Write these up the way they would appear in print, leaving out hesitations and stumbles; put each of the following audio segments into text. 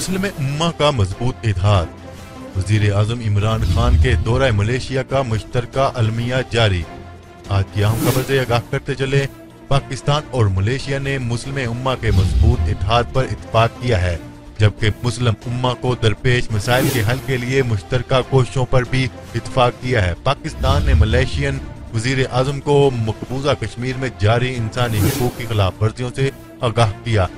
मुस्लिम उम्मा का मजबूत इत्तेहाद। वजीर आजम इमरान खान के दौरा मलेशिया का मुश्तरका अलमिया जारी। आज की अहम खबर से आगाह करते चले, पाकिस्तान और मलेशिया ने मुस्लिम उम्मा के मजबूत इत्तेहाद पर इत्तेफाक किया है, जबकि मुस्लिम उम्मा को दरपेश मसाइल के हल के लिए मुश्तरका कोशिशों पर भी इत्तेफाक किया है। पाकिस्तान ने मलेशियन वजीर आजम को मकबूजा कश्मीर में जारी इंसानी हुकूक की खिलाफ वर्जियों से आगाह किया।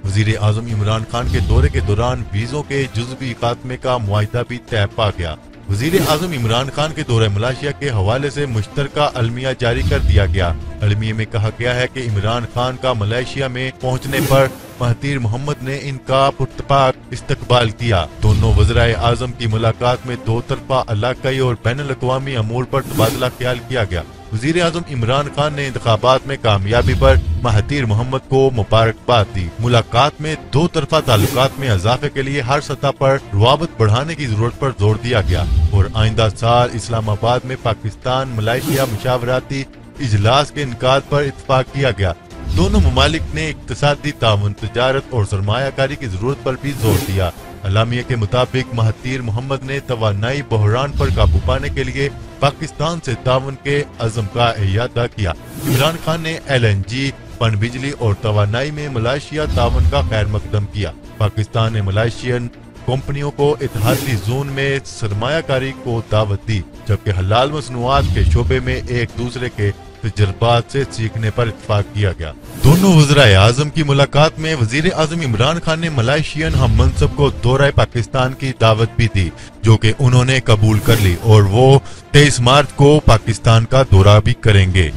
वजीर आजम इमरान खान के दौरे के दौरान वीजों के जुज़वी खात्मे का मुआहिदा भी तय पा गया। वजीर आजम इमरान खान के दौरे मलेशिया के हवाले से मुश्तरका अलमिया जारी कर दिया गया। अलमिया में कहा गया है कि इमरान खान का मलेशिया में पहुंचने पर महातीर मोहम्मद ने इनका पुरतपाक इस्तकबाल किया। दोनों वज़राए आजम की मुलाकात में दो तरफा इलाकाई और बैनुल अक़वामी अमूर पर तबादला ख्याल किया गया। वज़ीर आज़म इमरान खान ने इंतखाबात में कामयाबी पर महातीर मोहम्मद को मुबारकबाद दी। मुलाकात में दो तरफा ताल्लुकात में इजाफे के लिए हर सतह पर रवाबत बढ़ाने की जरूरत पर जोर दिया गया और आइंदा साल इस्लामाबाद में पाकिस्तान मलेशिया मुशावराती इजलास के इनकाद पर इत्तेफाक किया गया। दोनों ममालिक ने इक्तिसादी ताउन, तिजारत और सरमायाकारी की जरूरत पर भी जोर दिया। अलामिया के मुताबिक महातीर मोहम्मद ने तवानाई बहरान पर काबू पाने के लिए पाकिस्तान से ताउन के अज़म का इयादा किया। इमरान खान ने LNG, पन बिजली और तवानाई में मलेशिया ताउन का खैर मकदम किया। पाकिस्तान ने मलेशियन कंपनियों को इत्तेहादी जोन में सरमायाकारी को दावत दी, जबकि हलाल मसनूआत के शोबे में एक दूसरे के तजुर्बात से सीखने पर इत्तेफाक किया गया। दोनों वज़राए आज़म की मुलाकात में वज़ीर आज़म इमरान खान ने मलेशियन हम मनसब को दौरा पाकिस्तान की दावत भी दी, जो कि उन्होंने कबूल कर ली और वो 23 मार्च को पाकिस्तान का दौरा भी करेंगे।